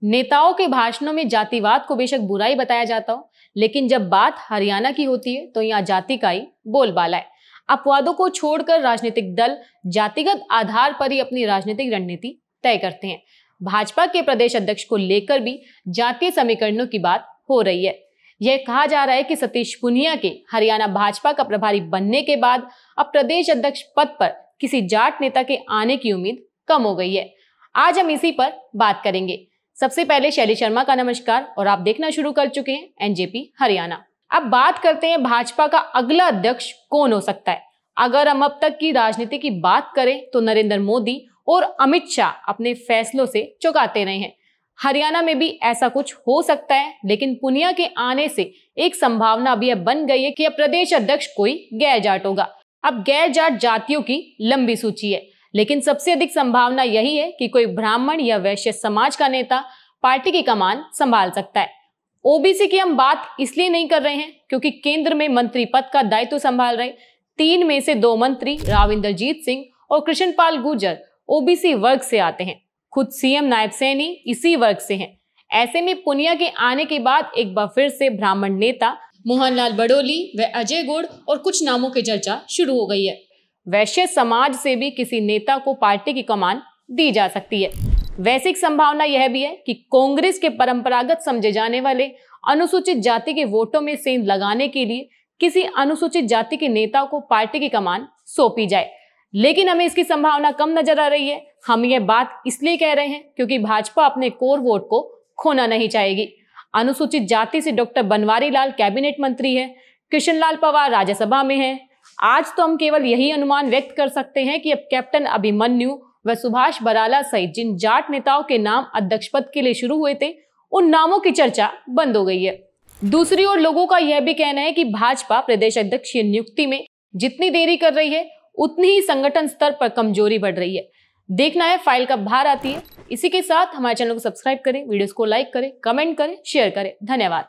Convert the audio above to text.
नेताओं के भाषणों में जातिवाद को बेशक बुराई बताया जाता हो, लेकिन जब बात हरियाणा की होती है तो यहाँ जाति का ही बोलबाला है। अपवादों को छोड़कर राजनीतिक दल जातिगत आधार पर ही अपनी राजनीतिक रणनीति तय करते हैं। भाजपा के प्रदेश अध्यक्ष को लेकर भी जातीय समीकरणों की बात हो रही है। यह कहा जा रहा है कि सतीश पुनिया के हरियाणा भाजपा का प्रभारी बनने के बाद अब प्रदेश अध्यक्ष पद पर किसी जाट नेता के आने की उम्मीद कम हो गई है। आज हम इसी पर बात करेंगे। सबसे पहले शैली शर्मा का नमस्कार और आप देखना शुरू कर चुके हैं एनजेपी हरियाणा। अब बात करते हैं भाजपा का अगला अध्यक्ष कौन हो सकता है। अगर हम अब तक की राजनीति की बात करें तो नरेंद्र मोदी और अमित शाह अपने फैसलों से चौंकाते रहे हैं। हरियाणा में भी ऐसा कुछ हो सकता है, लेकिन पुनिया के आने से एक संभावना भी अब बन गई है कि अब प्रदेश अध्यक्ष कोई गैर जाट होगा। अब गैर जाट जातियों की लंबी सूची है, लेकिन सबसे अधिक संभावना यही है कि कोई ब्राह्मण या वैश्य समाज का नेता पार्टी की कमान संभाल सकता है। ओबीसी की हम बात इसलिए नहीं कर रहे हैं क्योंकि केंद्र में मंत्री पद का दायित्व संभाल रहे 3 में से 2 मंत्री राव इंद्रजीत सिंह और कृष्णपाल गुर्जर ओबीसी वर्ग से आते हैं। खुद सीएम नायब सैनी इसी वर्ग से हैं। ऐसे में पुनिया के आने के बाद एक बार फिर से ब्राह्मण नेता मोहनलाल बड़ोली व अजय गुड़ और कुछ नामों की चर्चा शुरू हो गई है। वैश्य समाज से भी किसी नेता को पार्टी की कमान दी जा सकती है। वैसे एक संभावना यह भी है कि कांग्रेस के परंपरागत समझे जाने वाले अनुसूचित जाति के वोटों में सेंध लगाने के लिए किसी अनुसूचित जाति के नेता को पार्टी की कमान सौंपी जाए, लेकिन हमें इसकी संभावना कम नजर आ रही है। हम यह बात इसलिए कह रहे हैं क्योंकि भाजपा अपने कोर वोट को खोना नहीं चाहेगी। अनुसूचित जाति से डॉक्टर बनवारी लाल कैबिनेट मंत्री है, कृष्णलाल पंवार राज्यसभा में है। आज तो हम केवल यही अनुमान व्यक्त कर सकते हैं कि अब कैप्टन अभिमन्यु व सुभाष बराला सहित जिन जाट नेताओं के नाम अध्यक्ष पद के लिए शुरू हुए थे, उन नामों की चर्चा बंद हो गई है। दूसरी ओर लोगों का यह भी कहना है कि भाजपा प्रदेश अध्यक्ष की नियुक्ति में जितनी देरी कर रही है, उतनी ही संगठन स्तर पर कमजोरी बढ़ रही है। देखना है फाइल कब बाहर आती है। इसी के साथ हमारे चैनल को सब्सक्राइब करें, वीडियोस को लाइक करें, कमेंट करें, शेयर करें। धन्यवाद।